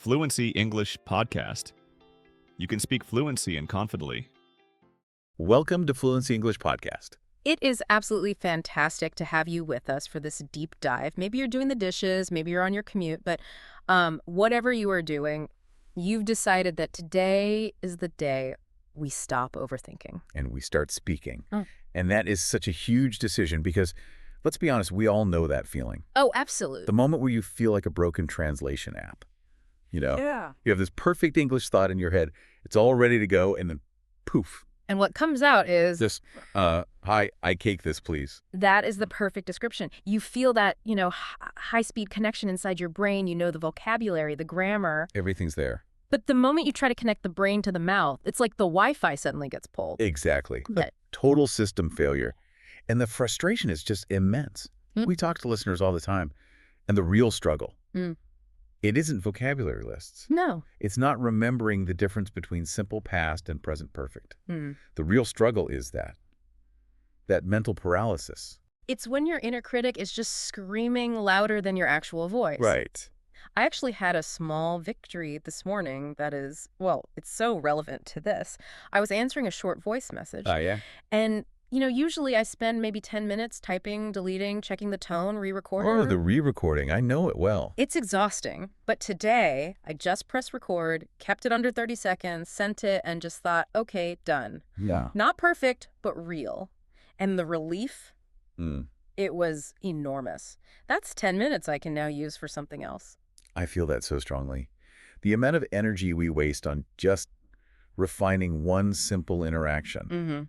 Fluency English podcast. You can speak fluency and confidently. Welcome to Fluency English Podcast. It is absolutely fantastic to have you with us for this deep dive. Maybe you're doing the dishes, maybe you're on your commute, but whatever you are doing, you've decided that today is the day we stop overthinking. And we start speaking. Mm. And that is such a huge decision because, let's be honest, we all know that feeling. Oh, absolutely. The moment where you feel like a broken translation app. You know? Yeah. You have this perfect English thought in your head. It's all ready to go, and then poof. And what comes out is... Just, hi, I cake this, please. That is the perfect description. You feel that, high-speed connection inside your brain. You know the vocabulary, the grammar. Everything's there. But the moment you try to connect the brain to the mouth, it's like the Wi-Fi suddenly gets pulled. Exactly. Yeah. Total system failure. And the frustration is just immense. Mm. We talk to listeners all the time. And the real struggle, Mm. it isn't vocabulary lists. No. It's not remembering the difference between simple past and present perfect. Mm. The real struggle is that mental paralysis. It's when your inner critic is just screaming louder than your actual voice. Right. I actually had a small victory this morning that is, well, it's so relevant to this. I was answering a short voice message. Oh, yeah? And, usually I spend maybe 10 minutes typing, deleting, checking the tone, re-recording. Oh, the re-recording. I know it well. It's exhausting. But today, I just pressed record, kept it under 30 seconds, sent it, and just thought, okay, done. Yeah. Not perfect, but real. And the relief, Mm. it was enormous. That's 10 minutes I can now use for something else. I feel that so strongly. The amount of energy we waste on just refining one simple interaction. Mm-hmm.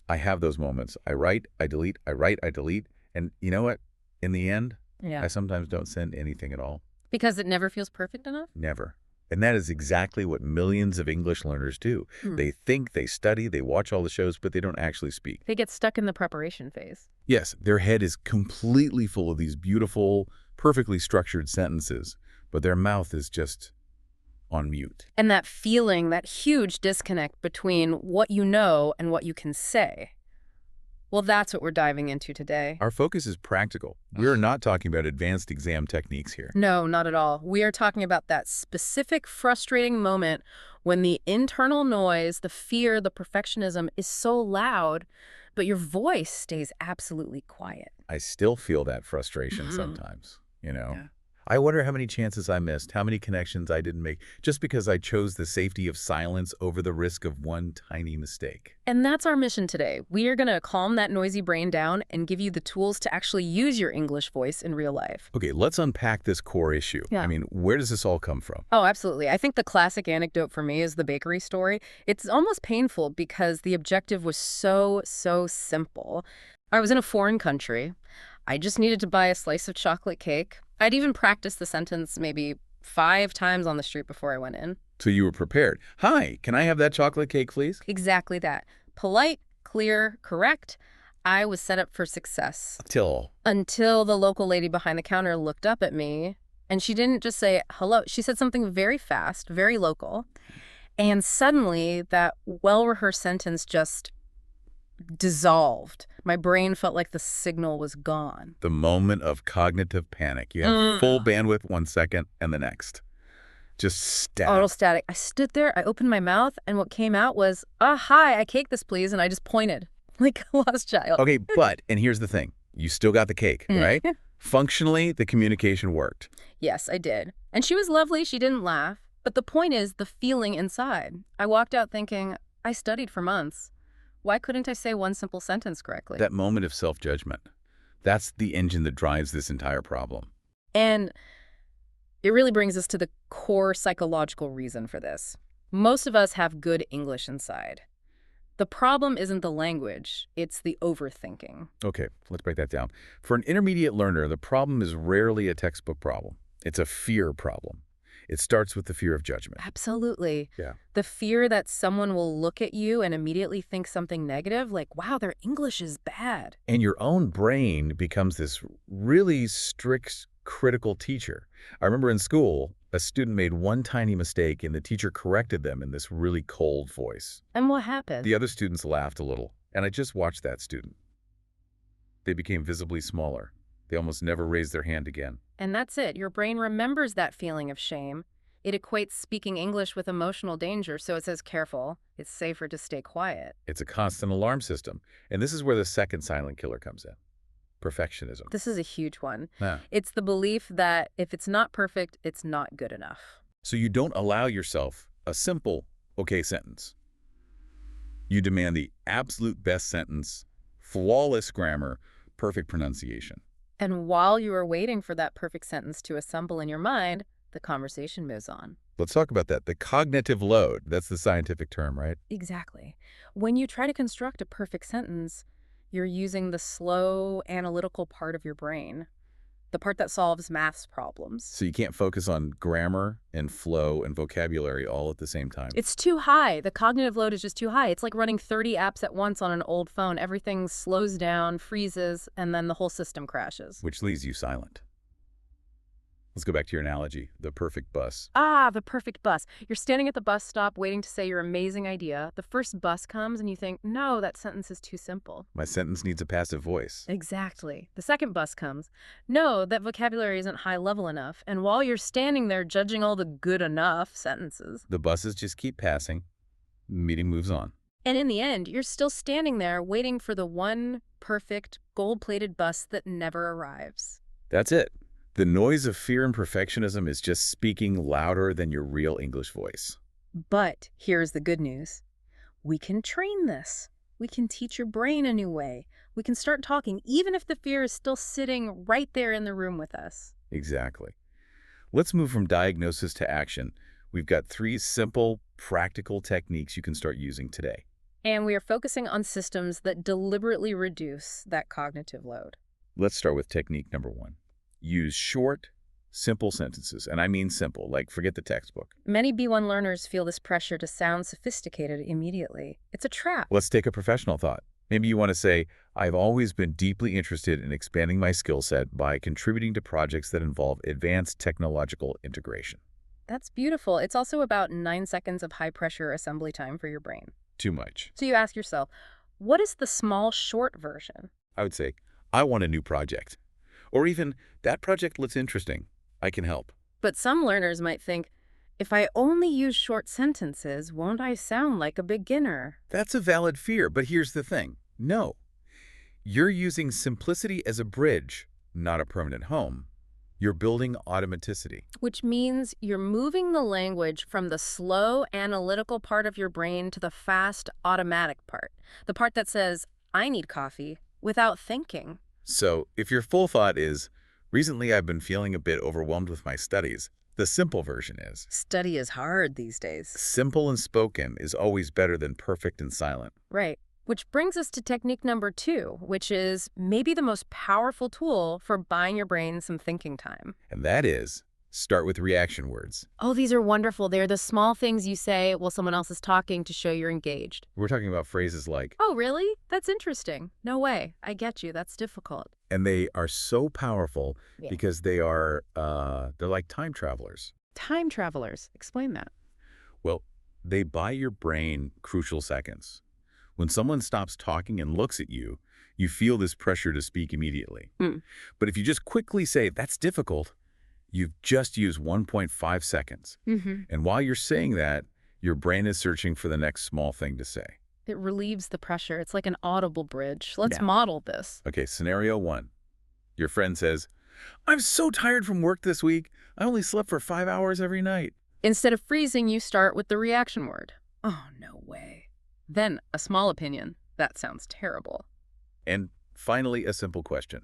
I have those moments. I write, I delete, I write, I delete. And you know what? In the end, Yeah. I sometimes don't send anything at all. Because it never feels perfect enough? Never. And that is exactly what millions of English learners do. Hmm. They think, they study, they watch all the shows, but they don't actually speak. They get stuck in the preparation phase. Yes, their head is completely full of these beautiful, perfectly structured sentences, but their mouth is just on mute. And that feeling, that huge disconnect between what you know and what you can say. Well, that's what we're diving into today. Our focus is practical. We're not talking about advanced exam techniques here. No, not at all. We are talking about that specific frustrating moment when the internal noise, the fear, the perfectionism is so loud, but your voice stays absolutely quiet. I still feel that frustration Mhm. sometimes, Yeah. I wonder how many chances I missed, how many connections I didn't make, just because I chose the safety of silence over the risk of one tiny mistake. And that's our mission today. We are going to calm that noisy brain down and give you the tools to actually use your English voice in real life. Okay, let's unpack this core issue. Yeah. I mean, where does this all come from? Oh, absolutely. I think the classic anecdote for me is the bakery story. It's almost painful because the objective was so simple. I was in a foreign country. I just needed to buy a slice of chocolate cake. I'd even practiced the sentence maybe 5 times on the street before I went in. So you were prepared. Hi, can I have that chocolate cake, please? Exactly that. Polite, clear, correct. I was set up for success. Until the local lady behind the counter looked up at me, and she didn't just say hello. She said something very fast, very local. And suddenly, that well-rehearsed sentence just dissolved. My brain felt like the signal was gone. The moment of cognitive panic. You have full bandwidth 1 second and the next. Just static. Total static. I stood there, I opened my mouth, and what came out was, hi, I cake this, please. And I just pointed like a lost child. Okay, and here's the thing. You still got the cake, right? Functionally, the communication worked. Yes, I did. And she was lovely. She didn't laugh. But the point is the feeling inside. I walked out thinking, I studied for months. Why couldn't I say one simple sentence correctly? That moment of self-judgment, that's the engine that drives this entire problem. And it really brings us to the core psychological reason for this. Most of us have good English inside. The problem isn't the language, it's the overthinking. Okay, let's break that down. For an intermediate learner, the problem is rarely a textbook problem. It's a fear problem. It starts with the fear of judgment. Absolutely. Yeah. The fear that someone will look at you and immediately think something negative, like, wow, their English is bad. And your own brain becomes this really strict, critical teacher. I remember in school, a student made one tiny mistake and the teacher corrected them in this really cold voice. And what happened? The other students laughed a little, and I just watched that student. They became visibly smaller. They almost never raised their hand again. And that's it. Your brain remembers that feeling of shame. It equates speaking English with emotional danger, so it says careful, it's safer to stay quiet. It's a constant alarm system. And this is where the second silent killer comes in. Perfectionism. This is a huge one. Yeah. It's the belief that if it's not perfect, it's not good enough. So you don't allow yourself a simple, okay sentence. You demand the absolute best sentence, flawless grammar, perfect pronunciation. And while you are waiting for that perfect sentence to assemble in your mind, the conversation moves on. Let's talk about that. The cognitive load, that's the scientific term, right? Exactly. When you try to construct a perfect sentence, you're using the slow, analytical part of your brain, the part that solves maths problems. So you can't focus on grammar and flow and vocabulary all at the same time. It's too high. The cognitive load is just too high. It's like running 30 apps at once on an old phone. Everything slows down, freezes, and then the whole system crashes. Which leaves you silent. Let's go back to your analogy, the perfect bus. Ah, the perfect bus. You're standing at the bus stop waiting to say your amazing idea. The first bus comes and you think, no, that sentence is too simple. My sentence needs a passive voice. Exactly. The second bus comes. No, that vocabulary isn't high level enough. And while you're standing there judging all the good enough sentences, the buses just keep passing. The meeting moves on. And in the end, you're still standing there waiting for the one perfect, gold-plated bus that never arrives. That's it. The noise of fear and perfectionism is just speaking louder than your real English voice. But here's the good news. We can train this. We can teach your brain a new way. We can start talking, even if the fear is still sitting right there in the room with us. Exactly. Let's move from diagnosis to action. We've got 3 simple, practical techniques you can start using today. And we are focusing on systems that deliberately reduce that cognitive load. Let's start with technique number 1. Use short, simple sentences. And I mean simple, like forget the textbook. Many B1 learners feel this pressure to sound sophisticated immediately. It's a trap. Let's take a professional thought. Maybe you want to say, I've always been deeply interested in expanding my skill set by contributing to projects that involve advanced technological integration. That's beautiful. It's also about 9 seconds of high-pressure assembly time for your brain. Too much. So you ask yourself, what is the small, short version? I would say, I want a new project. Or even, that project looks interesting. I can help. But some learners might think, if I only use short sentences, won't I sound like a beginner? That's a valid fear, but here's the thing. No. You're using simplicity as a bridge, not a permanent home. You're building automaticity. Which means you're moving the language from the slow, analytical part of your brain to the fast, automatic part. The part that says, I need coffee, without thinking. So, if your full thought is, recently I've been feeling a bit overwhelmed with my studies, the simple version is, study is hard these days. Simple and spoken is always better than perfect and silent. Right. Which brings us to technique number 2, which is maybe the most powerful tool for buying your brain some thinking time. And that is, start with reaction words. Oh, these are wonderful. They're the small things you say while someone else is talking to show you're engaged. We're talking about phrases like, oh, really? That's interesting. No way. I get you. That's difficult. And they are so powerful because they're like time travelers. Time travelers. Explain that. Well, they buy your brain crucial seconds. When someone stops talking and looks at you, you feel this pressure to speak immediately. But if you just quickly say, that's difficult, you've just used 1.5 seconds. And while you're saying that, your brain is searching for the next small thing to say. It relieves the pressure. It's like an audible bridge. Let's model this. Okay, scenario 1. Your friend says, I'm so tired from work this week. I only slept for 5 hours every night. Instead of freezing, you start with the reaction word. Oh, no way. Then a small opinion. That sounds terrible. And finally, a simple question.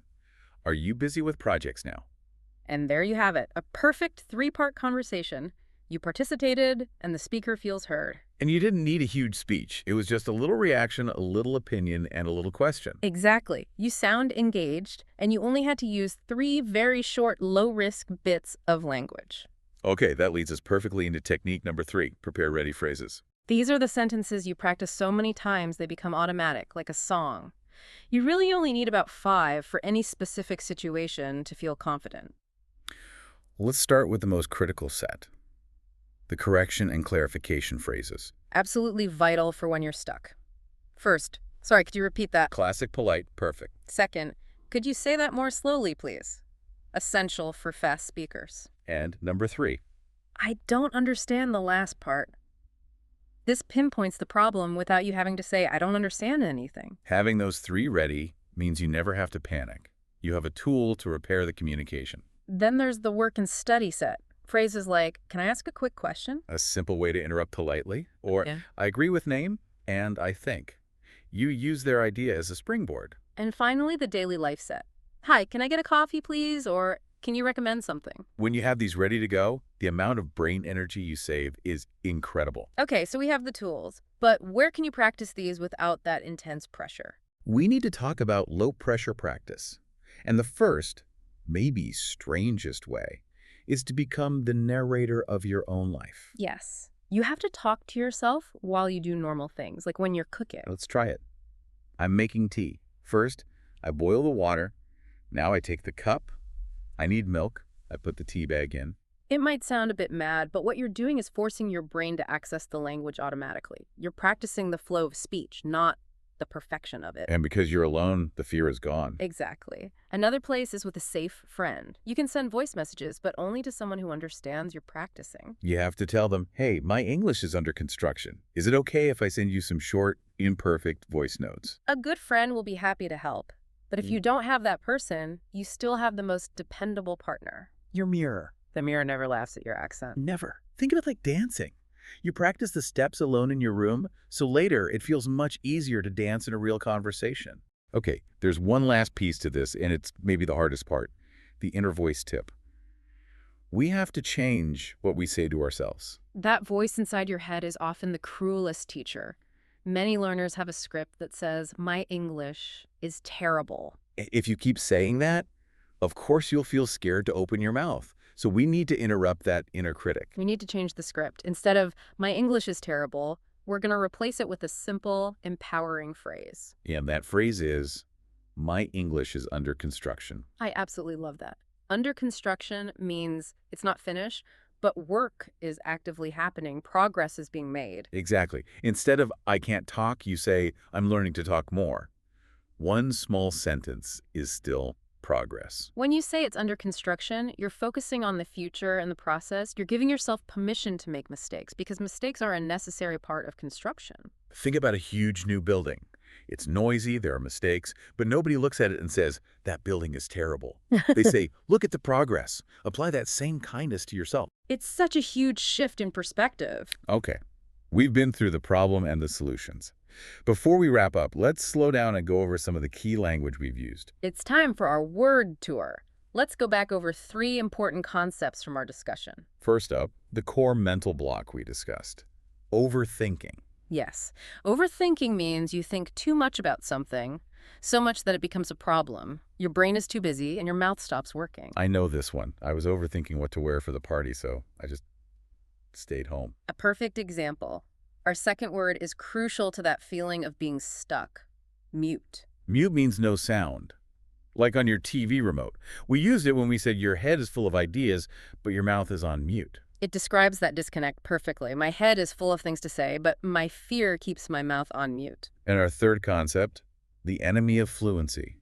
Are you busy with projects now? And there you have it. A perfect 3-part conversation. You participated, and the speaker feels heard. And you didn't need a huge speech. It was just a little reaction, a little opinion, and a little question. Exactly. You sound engaged, and you only had to use 3 very short, low-risk bits of language. Okay, that leads us perfectly into technique number 3, prepare ready phrases. These are the sentences you practice so many times they become automatic, like a song. You really only need about 5 for any specific situation to feel confident. Let's start with the most critical set. The correction and clarification phrases. Absolutely vital for when you're stuck. First, sorry, could you repeat that? Classic, polite, perfect. Second, could you say that more slowly, please? Essential for fast speakers. And number 3. I don't understand the last part. This pinpoints the problem without you having to say, I don't understand anything. Having those three ready means you never have to panic. You have a tool to repair the communication. Then there's the work and study set. Phrases like, can I ask a quick question? A simple way to interrupt politely. Or, Yeah. I agree with name, and I think. You use their idea as a springboard. And finally, the daily life set. Hi, can I get a coffee, please? Or can you recommend something? When you have these ready to go, the amount of brain energy you save is incredible. Okay, so we have the tools, but where can you practice these without that intense pressure? We need to talk about low-pressure practice. And the first, maybe strangest way, is to become the narrator of your own life. Yes. You have to talk to yourself while you do normal things, like when you're cooking. Let's try it. I'm making tea. First, I boil the water. Now I take the cup. I need milk. I put the tea bag in. It might sound a bit mad, but what you're doing is forcing your brain to access the language automatically. You're practicing the flow of speech, not the perfection of it. And because you're alone, the fear is gone. Exactly. Another place is with a safe friend. You can send voice messages, but only to someone who understands you're practicing. You have to tell them, hey, my English is under construction. Is it okay if I send you some short, imperfect voice notes? A good friend will be happy to help. But if you don't have that person, you still have the most dependable partner. Your mirror. The mirror never laughs at your accent. Never. Think of it like dancing. You practice the steps alone in your room, so later it feels much easier to dance in a real conversation. Okay, there's one last piece to this, and it's maybe the hardest part, the inner voice tip. We have to change what we say to ourselves. That voice inside your head is often the cruelest teacher. Many learners have a script that says, my English is terrible. If you keep saying that, of course you'll feel scared to open your mouth. So we need to interrupt that inner critic. We need to change the script. Instead of, my English is terrible, we're going to replace it with a simple, empowering phrase. And that phrase is, my English is under construction. I absolutely love that. Under construction means it's not finished, but work is actively happening. Progress is being made. Exactly. Instead of, I can't talk, you say, I'm learning to talk more. One small sentence is still progress. When you say it's under construction, you're focusing on the future and the process. You're giving yourself permission to make mistakes because mistakes are a necessary part of construction. Think about a huge new building. It's noisy, there are mistakes, but nobody looks at it and says, that building is terrible. They say, look at the progress. Apply that same kindness to yourself. It's such a huge shift in perspective. Okay, we've been through the problem and the solutions. Before we wrap up, let's slow down and go over some of the key language we've used. It's time for our word tour. Let's go back over 3 important concepts from our discussion. First up, the core mental block we discussed. Overthinking. Yes. Overthinking means you think too much about something, so much that it becomes a problem. Your brain is too busy and your mouth stops working. I know this one. I was overthinking what to wear for the party, so I just stayed home. A perfect example. Our second word is crucial to that feeling of being stuck. Mute. Mute means no sound. Like on your TV remote. We used it when we said your head is full of ideas, but your mouth is on mute. It describes that disconnect perfectly. My head is full of things to say, but my fear keeps my mouth on mute. And our third concept, the enemy of fluency.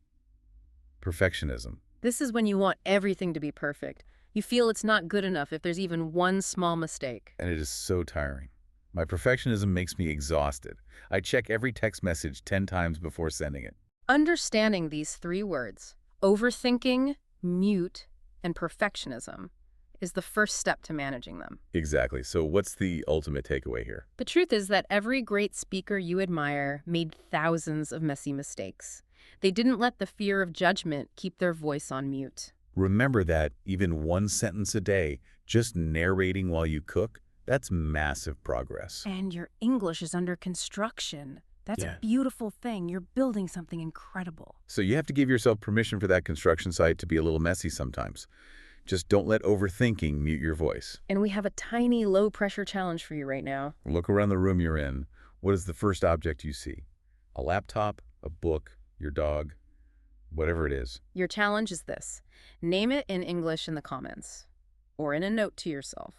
Perfectionism. This is when you want everything to be perfect. You feel it's not good enough if there's even one small mistake. And it is so tiring. My perfectionism makes me exhausted. I check every text message 10 times before sending it. Understanding these 3 words, overthinking, mute, and perfectionism, is the first step to managing them. Exactly. So what's the ultimate takeaway here? The truth is that every great speaker you admire made thousands of messy mistakes. They didn't let the fear of judgment keep their voice on mute. Remember that even one sentence a day, just narrating while you cook, that's massive progress. And your English is under construction. That's a beautiful thing. You're building something incredible. So you have to give yourself permission for that construction site to be a little messy sometimes. Just don't let overthinking mute your voice. And we have a tiny low-pressure challenge for you right now. Look around the room you're in. What is the first object you see? A laptop, a book, your dog, whatever it is. Your challenge is this. Name it in English in the comments, or in a note to yourself,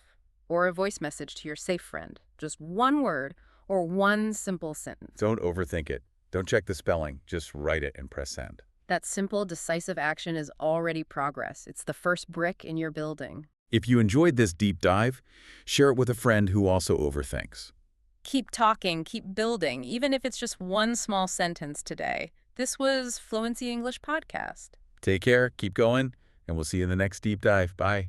or a voice message to your safe friend. Just one word or one simple sentence. Don't overthink it. Don't check the spelling. Just write it and press send. That simple, decisive action is already progress. It's the first brick in your building. If you enjoyed this deep dive, share it with a friend who also overthinks. Keep talking, keep building, even if it's just one small sentence today. This was Fluency English Podcast. Take care, keep going, and we'll see you in the next deep dive. Bye.